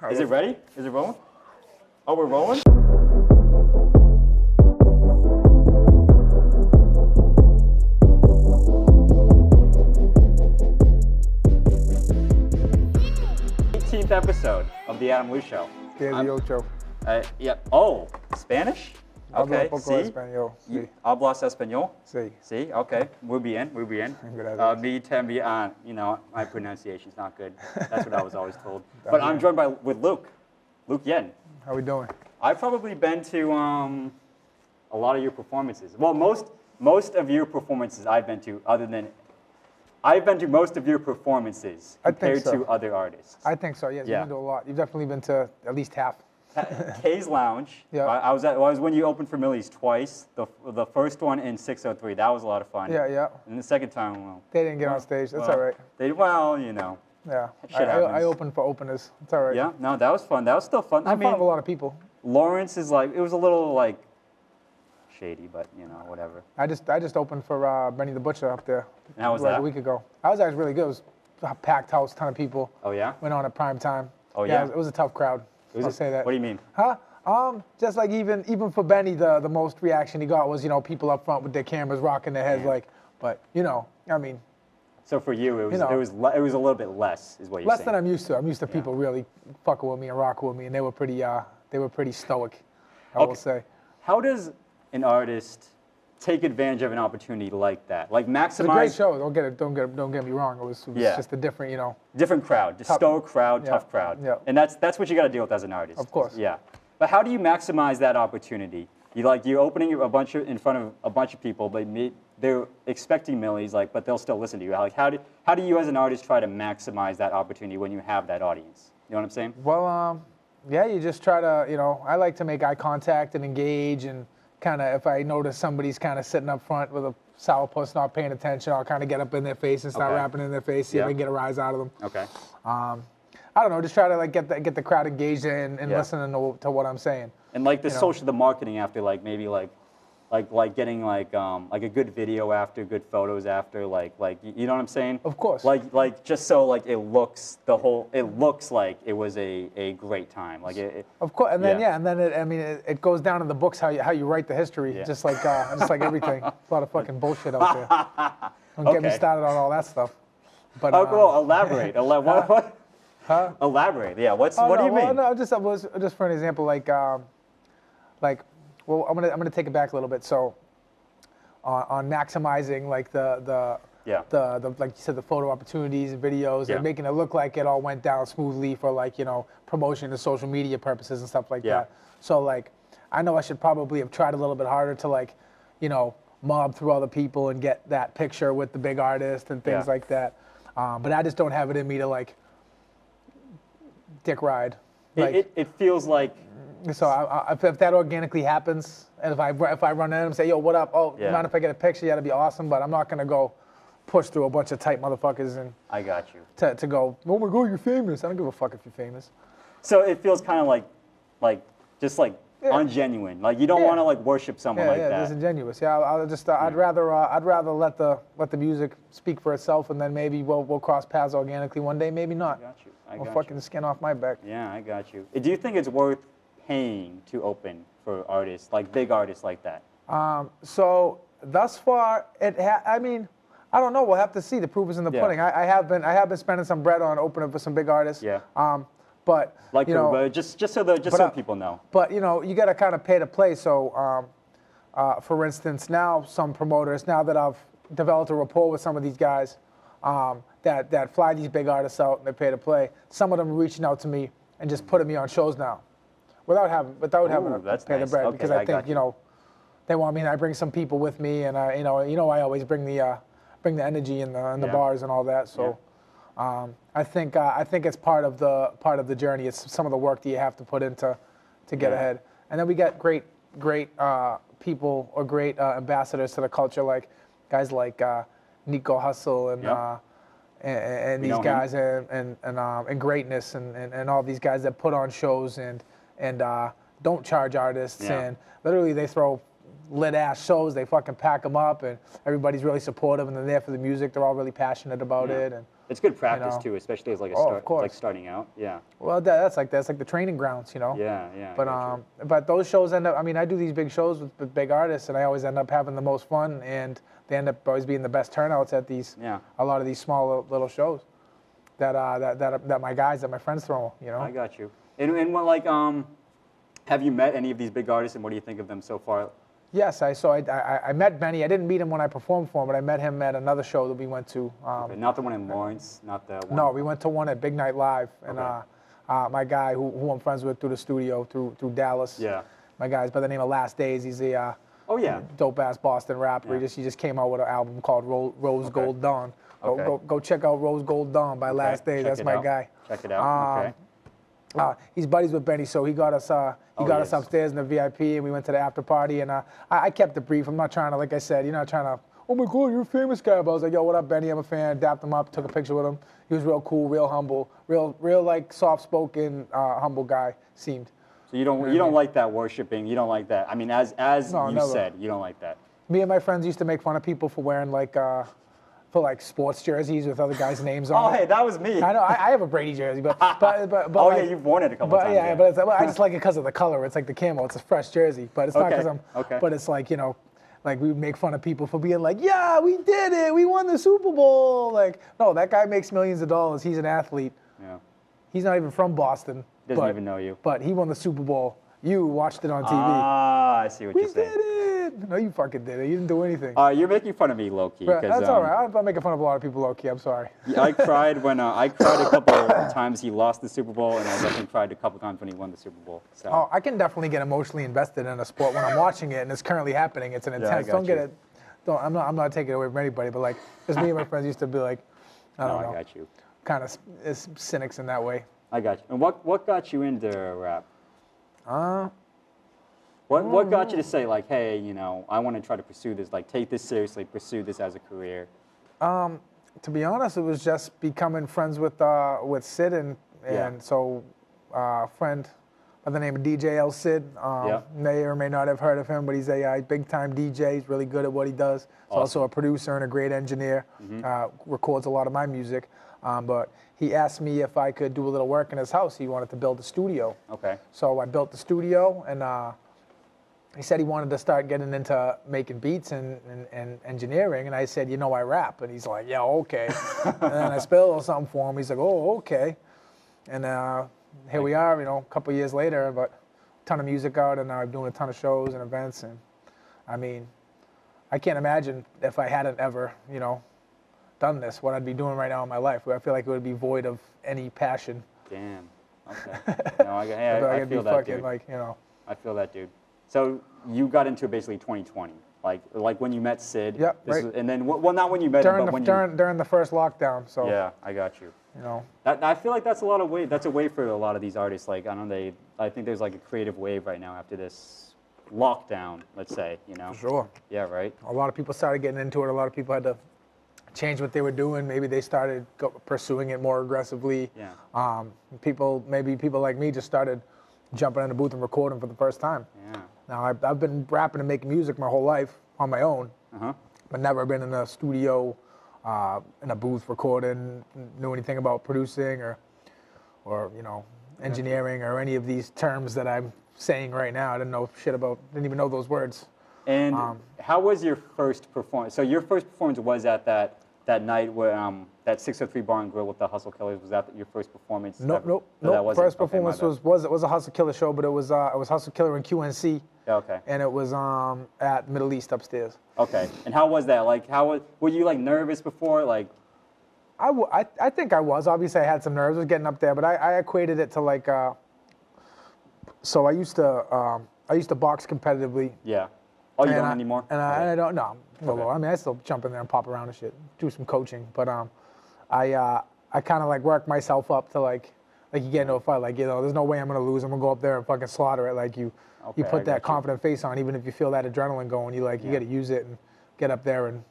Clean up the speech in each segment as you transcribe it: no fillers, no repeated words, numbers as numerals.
Is it ready? Is it rolling? Oh, we're rolling? Episode of the Adam Wu Show. Oh, Spanish? Okay, sí. Español. Sí. Hablas español? Sí. Sí, okay. Muy bien, muy bien. Me también, my pronunciation's not good. That's what I was always told. But I'm joined with Luke Yetten. How we doing? I've probably been to a lot of your performances. Well, most of your performances I've been to, I've been to most of your performances compared to other artists. I think so. Yes, you've been to a lot. You've definitely been to at least half. K's Lounge. Yeah. I was when you opened for Millie's twice. The first one in 603. That was a lot of fun. Yeah. And the second time, well, they didn't get on stage. That's all right. Yeah. I opened for openers. It's all right. Yeah. No, that was fun. That was still fun. I mean, in front of a lot of people. Lawrence is like, it was a little like shady, but whatever. I just opened for Benny the Butcher up there. And how was that? A week ago. I was actually really good. It was a packed house, ton of people. Oh yeah. Went on at prime time. Oh yeah. It was a tough crowd. I'll say that. What do you mean? Huh? Just like even for Benny, the most reaction he got was people up front with their cameras rocking their heads but I mean. So for you, it was a little bit less, is what you're saying. Less than I'm used to. I'm used to people really fucking with me and rocking with me, and they were pretty stoic, I will say. How does an artist take advantage of an opportunity like that? Like maximize. It's a great show. Don't get me wrong. It was just a different, different crowd, just stoic crowd, tough crowd. Yeah. And that's what you got to deal with as an artist. Of course. Yeah. But how do you maximize that opportunity? You're opening in front of a bunch of people, but they're expecting millies, but they'll still listen to you. How do you as an artist try to maximize that opportunity when you have that audience? You know what I'm saying? Well, you just try to, I like to make eye contact and engage, and kind of if I notice somebody's kind of sitting up front with a sourpuss not paying attention, I'll kind of get up in their face and start rapping in their face, see if I can get a rise out of them. Okay. I don't know, just try to get the crowd engaged and listening to what I'm saying. And the marketing after, maybe getting a good video after, good photos after, you know what I'm saying? Of course. Just so it looks like it was a great time. Of course, and then it goes down in the books how you write the history, just like everything. A lot of fucking bullshit out there. Don't get me started on all that stuff. But well, elaborate. Huh? Elaborate. Yeah. What do you mean? No, just for an example, well, I'm gonna take it back a little bit. So, on maximizing the like you said, the photo opportunities and videos, and making it look like it all went down smoothly for promotion and social media purposes and stuff like that. So I know I should probably have tried a little bit harder to mob through all the people and get that picture with the big artist and things like that. But I just don't have it in me to dick ride. It feels like. So if that organically happens, and if I run in and say, yo, what up? Oh, mind if I get a picture? Yeah, that'd be awesome. But I'm not gonna go push through a bunch of tight motherfuckers and. I got you. To go, oh my God, you're famous. I don't give a fuck if you're famous. So it feels kind of just ungenuine. You don't want to worship someone like that. Yeah, disingenuous. Yeah, I'd rather let the music speak for itself, and then maybe we'll cross paths organically one day. Maybe not. I got you. Fucking skin off my back. Yeah, I got you. Do you think it's worth paying to open for artists, big artists like that? So thus far, I don't know. We'll have to see. The proof is in the pudding. I have been spending some bread on opening for some big artists. Yeah. But just so people know. But you got to kind of pay to play. So, for instance, now some promoters, now that I've developed a rapport with some of these guys, that fly these big artists out and they pay to play. Some of them are reaching out to me and just putting me on shows now, without having to pay the bread, okay, because I think they want me, and I bring some people with me, and I always bring the energy in the bars and all that. So I think it's part of the journey. It's some of the work that you have to put into to get ahead. And then we get great people or great ambassadors to the culture, like guys like Nico Hustle and these guys and Greatness and all these guys that put on shows and don't charge artists, and literally they throw lit ass shows. They fucking pack them up, and everybody's really supportive, and they're there for the music. They're all really passionate about it, and it's good practice know. too, especially as like a Of course. like starting out. Yeah. well, that's like the training grounds, you know. Yeah, yeah. But those shows end up. I mean, I do these big shows with big artists, and I always end up having the most fun, and they end up always being the best turnouts at these. Yeah. A lot of these small little shows that my friends throw. You know. I got you. And what like have you met any of these big artists, and what do you think of them so far? Yes, I met Benny. I didn't meet him when I performed for him, but I met him at another show that we went to. Okay, not the one in Lawrence, not the one. No, we went to one at Big Night Live, and my guy who I'm friends with through the studio through Dallas. Yeah. My guy's by the name of Last Days. He's a Oh yeah. dope ass Boston rapper. Yeah. He just came out with an album called Rose Gold Dawn. Go check out Rose Gold Dawn by Last Days. That's my guy. Check it out. Okay. He's buddies with Benny, so he got us us upstairs in the VIP, and we went to the after party. And I kept it brief. I'm not trying to, like I said, you're not trying to. Oh my God, you're a famous guy. But I was like, yo, what up, Benny? I'm a fan. Dapped him up, took a picture with him. He was real cool, real humble, real like soft-spoken, humble guy seemed. So you don't like that worshiping. You don't like that. I mean, as No, you never. said, you don't like that. Me and my friends used to make fun of people for wearing like sports jerseys with other guys' names on Oh, it. hey, that was me. I know. I have a Brady jersey, but Oh like, yeah, you've worn it a couple times. Yeah, but I just like it because of the color. It's like the camo. It's a fresh jersey, but it's not because I'm. Okay. But it's like, you know, like we would make fun of people for being like, yeah, we did it. We won the Super Bowl. Like, no, that guy makes millions of dollars. He's an athlete. Yeah. He's not even from Boston. Doesn't even know you. But he won the Super Bowl. You watched it on TV. Ah, I see what We you're saying. did it. No, you fucking did it. You didn't do anything. You're making fun of me, low-key. That's all right. I'm making fun of a lot of people, low-key. I'm sorry. I cried when I cried a couple of times he lost the Super Bowl, and I definitely cried a couple times when he won the Super Bowl. So. Oh, I can definitely get emotionally invested in a sport when I'm watching it and it's currently happening. It's an intense. got Don't get you. it. I'm not taking it away from anybody, but like, just me and my friends used to be like, I don't know, I got you. kind of cynics in that way. I got you. And what got you into rap? What got you to say like, hey, you know, I want to try to pursue this, like take this seriously, pursue this as a career? To be honest, it was just becoming friends with Sid and so a friend by the name of DJ El Sid. May or may not have heard of him, but he's a big time DJ. He's really good at what he does. He's also a producer and a great engineer. Records a lot of my music. But he asked me if I could do a little work in his house. He wanted to build a studio. Okay. So I built the studio, and he said he wanted to start getting into making beats and engineering. And I said, you know, I rap. And he's like, yeah, okay. And then I spelled a little something for him. He's like, oh, okay. And here we are, you know, a couple years later, but a ton of music out, and now I'm doing a ton of shows and events. And I mean, I can't imagine if I hadn't ever, you know, done this, what I'd be doing right now in my life. I feel like it would be void of any passion. Damn. Okay. No, I feel that, dude. Like, you know. I feel that, dude. So you got into it basically 2020, like when you met Sid. Yep. Right. And then, well, not when you met him, but when during the first lockdown. So. Yeah, I got you. You know. I feel like that's a way for a lot of these artists. Like I think there's like a creative wave right now after this lockdown, let's say, you know. Sure. Yeah, right. A lot of people started getting into it. A lot of people had to change what they were doing. Maybe they started pursuing it more aggressively. Yeah. People like me just started jumping in the booth and recording for the first time. Yeah. Now I've been rapping and making music my whole life on my own, but never been in a studio, in a booth recording, knew anything about producing or you know, engineering or any of these terms that I'm saying right now. I didn't even know those words. And how was your first performance? So your first performance was at that night where that 603 Bar and Grill with the Hustle Killers. Was that your first performance? Nope. First performance was a Hustle Killer show, but it was Hustle Killer in QNC. Okay. And it was at Middle East upstairs. Okay. And how was that? Like, were you like nervous before? Like, I think I was. Obviously, I had some nerves. I was getting up there, but I equated it to like. So I used to box competitively. Yeah. Oh, you don't anymore? And I don't know. Well, I mean, I still jump in there and pop around and shit, do some coaching. But I kind of like work myself up to like you get into a fight, like, you know, there's no way I'm gonna lose. I'm gonna go up there and fucking slaughter it. Like you put that confident face on, even if you feel that adrenaline going. You you got to use it and get up there and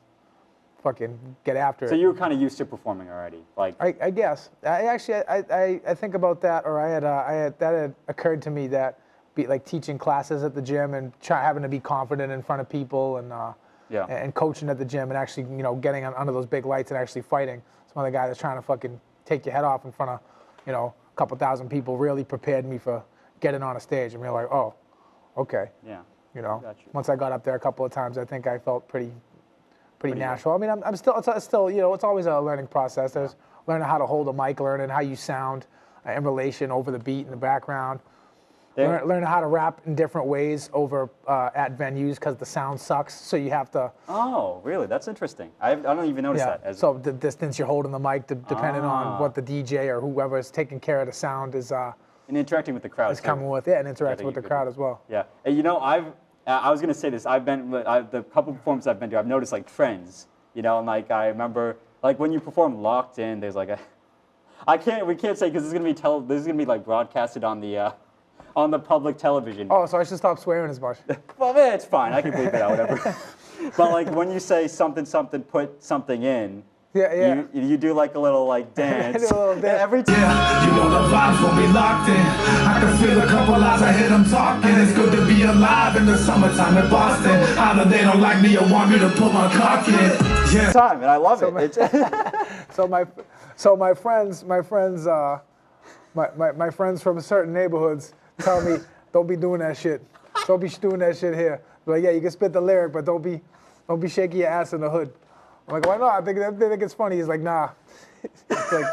fucking get after it. So you were kind of used to performing already, like. I guess. I think about that, or that had occurred to me that be like teaching classes at the gym and having to be confident in front of people and coaching at the gym and actually, getting under those big lights and actually fighting. Some other guy that's trying to fucking take your head off in front of, a couple thousand people really prepared me for getting on a stage. And we were like, oh, okay. Yeah. Gotcha. Once I got up there a couple of times, I think I felt pretty natural. I mean, I'm still, it's still, it's always a learning process. There's learning how to hold a mic, learning how you sound in relation over the beat in the background. Learning how to rap in different ways over at venues because the sound sucks, so you have to. Oh, really? That's interesting. I don't even notice that. So the distance you're holding the mic, depending on what the DJ or whoever is taking care of the sound is. And interacting with the crowd. Is coming with it and interacting with the crowd as well. Yeah, and I was gonna say this. The couple performances I've been to, I've noticed like trends. And like I remember, like when you perform Locked In, there's like we can't say because this is gonna be like broadcasted on the public television. Oh, so I should stop swearing as much. Well, man, it's fine. I can bleep it out, whatever. But like when you say something, put something in. Yeah. You do like a little dance. I do a little dance. Every time. Yeah, you know the vibes when we locked in. I can feel a couple eyes, I hear them talking. It's good to be alive in the summertime in Boston. Either they don't like me or want me to put my cock in. Yeah. Time, and I love it. So my friends from certain neighborhoods tell me, don't be doing that shit. Don't be doing that shit here. They're like, yeah, you can spit the lyric, but don't be shaking your ass in the hood. I'm like, why not? They think it's funny. He's like, nah. It's like,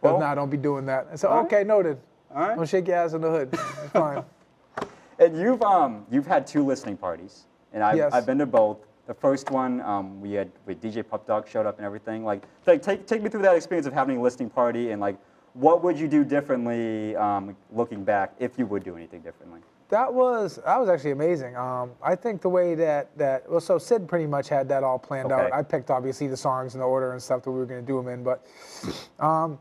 nah, don't be doing that. I said, okay, noted. All right. Don't shake your ass in the hood. It's fine. And you've had 2 listening parties, and I've been to both. The first one, with DJ Pup Dog showed up and everything. Like take me through that experience of having a listening party, and like, what would you do differently, looking back, if you would do anything differently? That was actually amazing. I think the way so Sid pretty much had that all planned out. I picked obviously the songs in the order and stuff that we were going to do them in, but I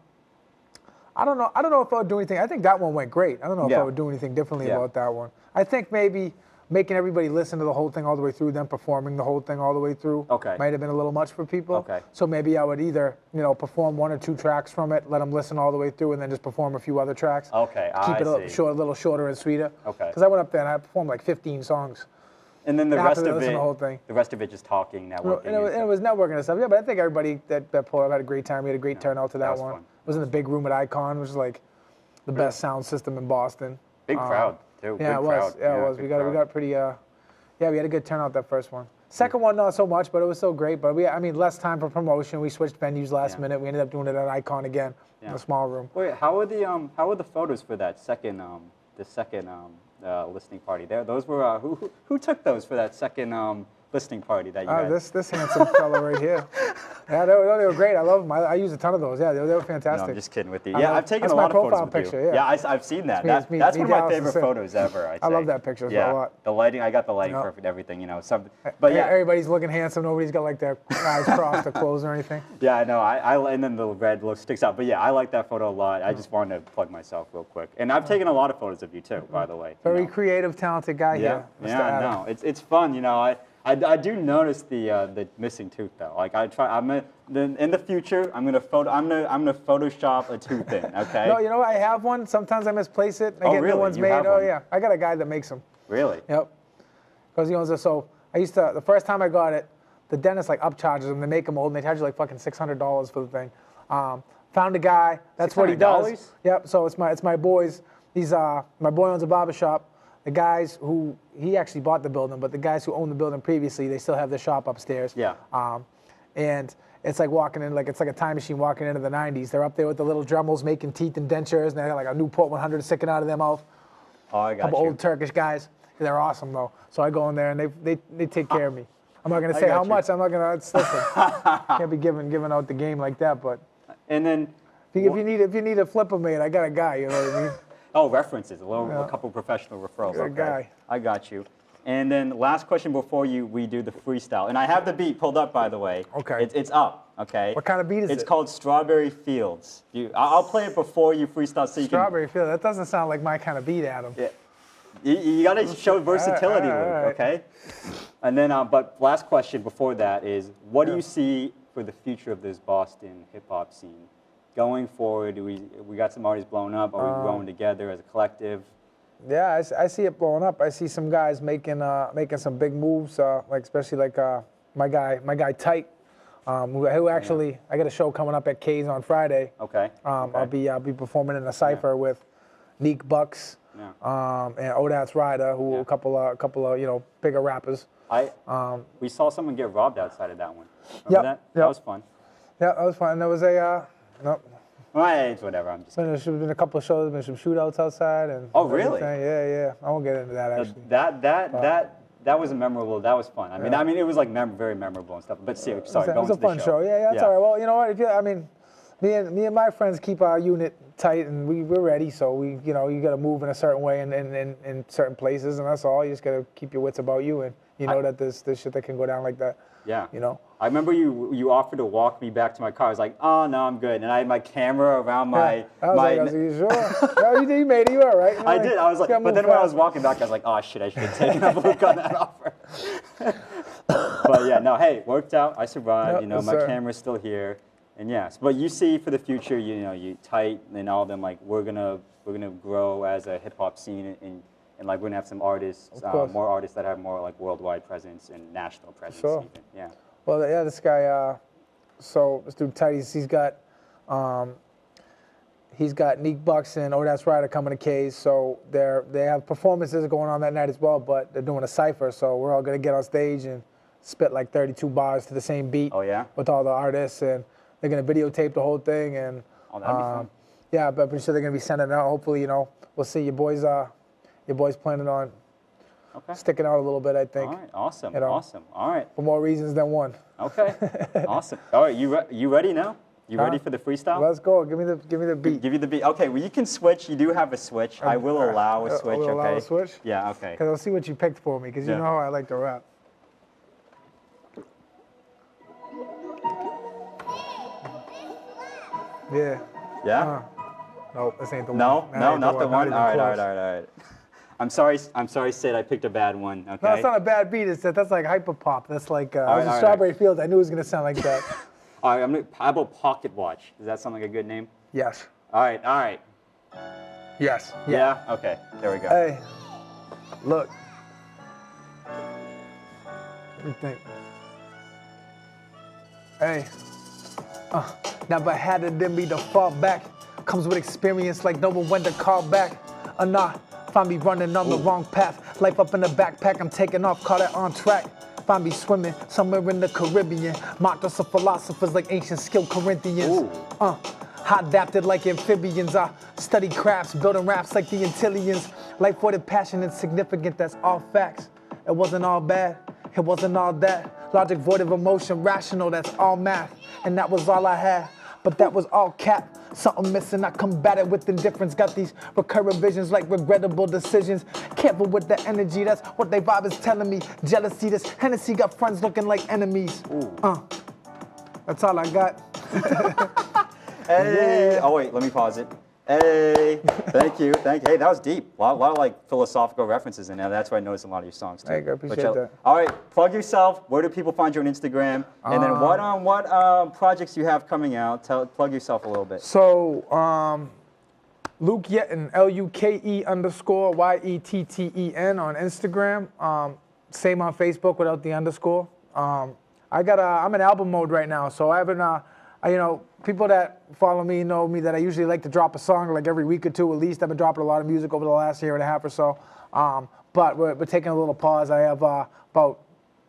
don't know if I would do anything. I think that one went great. I don't know if I would do anything differently about that one. I think maybe making everybody listen to the whole thing all the way through, then performing the whole thing all the way through might have been a little much for people. Okay. So maybe I would either, perform 1 or 2 tracks from it, let them listen all the way through, and then just perform a few other tracks. Okay, Keep it a little shorter and sweeter. Okay. Because I went up there and I performed like 15 songs. And then the rest of the whole thing. The rest of it just talking, networking. And it was networking and stuff. Yeah, but I think everybody that pulled up had a great time. We had a great turnout to that one. Fun. It was in the big room at Icon, which is like the best sound system in Boston. Big crowd too. Yeah, big it was. Crowd. Yeah, it was. We got pretty. Yeah, we had a good turnout that first one. Second one, not so much, but it was so great. But less time for promotion. We switched venues last minute. We ended up doing it at Icon again in a small room. Wait, how were the photos for that second listening party? Those were who took those for that second listening party that you had? This handsome fella right here. Yeah, they were great. I love them. I used a ton of those. Yeah, they were fantastic. No, I'm just kidding with you. Yeah, I've taken a lot of photos with you. Yeah, I've seen that. That's one of my favorite photos ever. I love that picture a lot. The lighting, I got the lighting perfect, everything, something. But yeah, everybody's looking handsome. Nobody's got like their eyes crossed or clothes or anything. Yeah, I know. And then the red look sticks out. But yeah, I like that photo a lot. I just wanted to plug myself real quick. And I've taken a lot of photos of you too, by the way. Very creative, talented guy here. Yeah, no, it's fun. I do notice the missing tooth though. Like in the future, I'm gonna Photoshop a tooth in. Okay. No, I have one. Sometimes I misplace it. I get new ones made. Oh yeah, I got a guy that makes them. Really? Yep. Because he owns it. So I used to. The first time I got it, the dentist upcharges them. They make them old, and they charge you like fucking $600 for the thing. Found a guy. That's what he does. Yep. So it's my boys. He's my boy owns a barbershop. The guys who, he actually bought the building, but the guys who owned the building previously, they still have their shop upstairs. Yeah. And it's like walking in, it's like a time machine walking into the 90s. They're up there with the little Dremels making teeth and dentures, and they got like a Newport 100 sticking out of their mouth. Oh, I got Couple old Turkish guys. They're awesome, though. So I go in there, and they take care of me. I'm not going to say how much. I'm not going to, listen. Can't be giving out the game like that, but. And then. If you need a flipper made, I got a guy, you know what I mean? Oh, references, a couple professional referrals. Good guy. I got you. And then last question before we do the freestyle. And I have the beat pulled up, by the way. Okay. It's up, okay? What kind of beat is it? It's called Strawberry Fields. I'll play it before you freestyle so you Strawberry Fields, that doesn't sound like my kind of beat, Adam. Yeah. You got to show versatility, Luke, okay? And then, but last question before that is, what do you see for the future of this Boston hip-hop scene? Going forward, we got some artists blown up. Are we growing together as a collective? Yeah, I see it blowing up. I see some guys making some big moves, like especially like my guy Tight, who actually I got a show coming up at K's on Friday. Okay. Okay. I'll be performing in a cipher with Neek Bucks, and Odats Ryder, who a couple of bigger rappers. We saw someone get robbed outside of that one. Remember that? That was fun. Yeah, that was fun. There was a no. Well, it's whatever. I'm just. There's been a couple of shows, been some shootouts outside, and. Oh really? Yeah. I won't get into that actually. That was memorable. That was fun. I mean, it was like very memorable and stuff. But sorry, it was a fun show. Yeah, that's all right. Well, you know what? Me and my friends keep our unit tight, and we're ready. So you got to move in a certain way in certain places, and that's all. You just got to keep your wits about you, and that there's shit that can go down like that. Yeah. I remember you offered to walk me back to my car. I was like, oh no, I'm good. And I had my camera around my. I was like, you sure? No, you made it. You all right? I did. I was like, but then when I was walking back, I was like, oh shit, I should have taken up Luke on that offer. But yeah, no, hey, worked out. I survived. Yep, my camera's still here, and yes. But you see, for the future, you Tight and all of them, like we're gonna grow as a hip hop scene, and like we're gonna have some artists, more artists that have more like worldwide presence and national presence. Sure. Even. Yeah. Well, yeah, this guy. So this dude Tight, he's got Neek Bucks and Odats Ryder coming to K's. So they have performances going on that night as well, but they're doing a cipher. So we're all gonna get on stage and spit like 32 bars to the same beat. Oh yeah. With all the artists, and they're gonna videotape the whole thing, and that'd be fun. Yeah, but I'm pretty sure they're gonna be sending it out. Hopefully, we'll see your boys planning on sticking out a little bit, I think. All right, awesome, awesome. All right. For more reasons than one. Okay, awesome. All right, you ready now? You ready for the freestyle? Let's go. Give me the beat. Give you the beat. Okay, well you can switch. You do have a switch. I will allow a switch. Allow a switch? Yeah. Okay. Because I'll see what you picked for me. Because you know how I like to rap. Yeah. Yeah. No, this ain't the one. No, not the one. All right. I'm sorry, Sid. I picked a bad one. Okay. No, it's not a bad beat. That's like hyper pop. That's like Strawberry Fields. I knew it was gonna sound like that. All right. How about Pocket Watch? Does that sound like a good name? Yes. All right. Yes. Yeah. Okay. There we go. Hey, look. Let me think. Hey. Never had it in me to fall back. Comes with experience like no one went to call back. Find me running on the wrong path. Life up in the backpack, I'm taking off, caught it on track. Find me swimming somewhere in the Caribbean. Mocked us of philosophers like ancient skilled Corinthians. I adapted like amphibians. I study crafts, building raps like the Antillians. Life for the passion and significant, that's all facts. It wasn't all bad, it wasn't all that. Logic void of emotion, rational, that's all math. And that was all I had, but that was all cap. Something missing, I combat it with indifference. Got these recurring visions like regrettable decisions. Careful with the energy, that's what they vibe is telling me. Jealousy, this Hennessy got friends looking like enemies. That's all I got. Hey. Yeah. Oh wait, let me pause it. Hey, thank you. Hey, that was deep. A lot of like philosophical references in there. That's why I noticed a lot of your songs too. Thank you, I appreciate that. All right, plug yourself. Where do people find you on Instagram? And then what projects you have coming out? Plug yourself a little bit. So, Luke Yetten, LUKE_YETTEN on Instagram. Same on Facebook without the underscore. I'm in album mode right now, so I haven't. People that follow me know me that I usually like to drop a song like every week or two at least. I've been dropping a lot of music over the last year and a half or so. But we're taking a little pause. I have about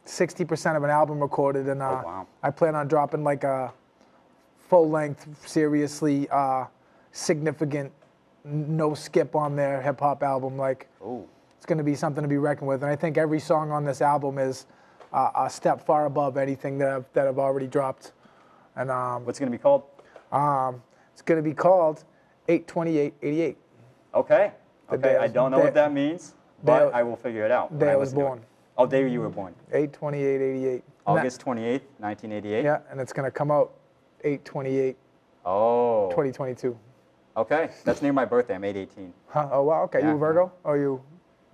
60% of an album recorded, and I plan on dropping like a full-length, seriously significant, no skip on their hip-hop album. It's going to be something to be reckoned with. And I think every song on this album is a step far above anything that I've already dropped. And what's it going to be called? It's going to be called 8/28/88. Okay. I don't know what that means, but I will figure it out. Day I was born. Oh, day you were born. 8/28/88. August 28th, 1988. Yeah, and it's going to come out 8/28. Oh. 2022. Okay, that's near my birthday. I'm 8/18. Huh? Oh wow. Okay, yeah. You a Virgo? Or you?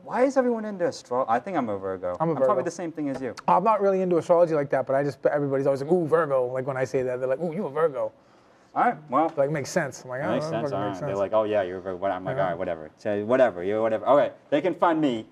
Why is everyone into astrology? I think I'm a Virgo. I'm probably the same thing as you. I'm not really into astrology like that, but everybody's always like, ooh, Virgo. Like when I say that, they're like, ooh, you a Virgo. All right. Well, Like, makes sense. I'm like, that oh, makes that sense. fucking All makes right. They're sense. like, oh yeah, you're very. I'm like, all right, whatever. So whatever. You're whatever. Okay. They can find me,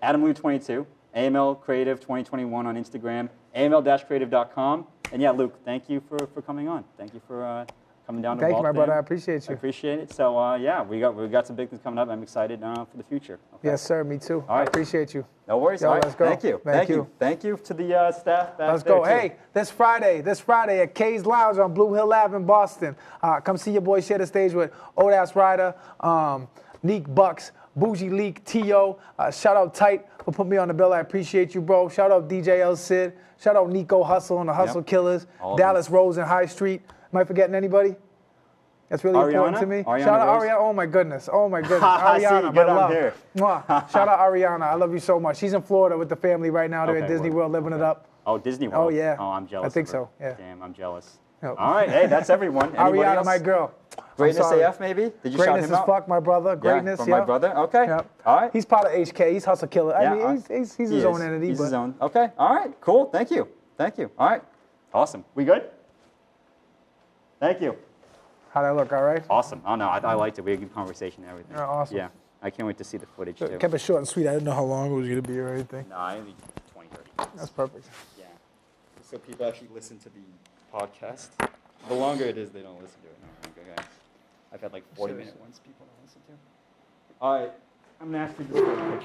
AdamLou22, AML Creative 2021 on Instagram, AML-creative.com. And yeah, Luke, thank you for coming on. Thank you for coming down to Thank you, my Waltham. brother. I appreciate I you. appreciate it. So yeah, we got some big things coming up. I'm excited for the future. Okay? Yes, sir. Me too. All I right. appreciate you. No worries. Yo, All right. let's go. Thank you. Thank you. Thank you to the staff back Let's there, go. too. Hey, this Friday at Kay's Lounge on Blue Hill Ave in Boston. Come see your boy share the stage with Old Ass Rider, Neek Bucks, Bougie Leak, T.O. Shout out Tight for putting me on the bill. I appreciate you, bro. Shout out DJ El Cid. Shout out Nico Hustle and the Hustle Killers. All of Dallas them. Rose and High Street. Am I forgetting anybody? That's really important Ariana? to me. Ariana Shout out Rose? Ariana. Oh my goodness. Oh my goodness. I see you. Ariana, my Get on love. here. Mwah. Shout out Ariana. I love you so much. She's in Florida with the family right now. They're Okay, at Disney word. World living it up. Oh, Disney World. Oh, yeah. Oh, I'm jealous. I think of her. so, yeah. Damn, I'm jealous. Yep. All right. Hey, that's everyone. Anybody Ariana, else? my girl. I'm Greatness sorry. AF, maybe? Did you shout Greatness him as out? fuck, my brother. Greatness, yeah. For my brother. Okay. Yep. All right. He's part of HK. He's Hustle Killer. Yeah, I mean, he's he his own is. entity. He's but his own. Okay. All right. Cool. Thank you. Thank you. All right. Awesome. We good? Thank you. How'd I look? All right. Awesome. Oh no, I liked it. We had a good conversation and everything. Yeah, awesome. Yeah. I can't wait to see the footage too. Kept it short and sweet. I didn't know how long it was going to be or anything. No, I only 20, 30 minutes. That's perfect. Yeah. So people actually listen to the podcast. The longer it is, they don't listen to it. No, okay, guys. I've had like 40-minute ones people don't listen to. All right. I'm going to ask you this for a picture.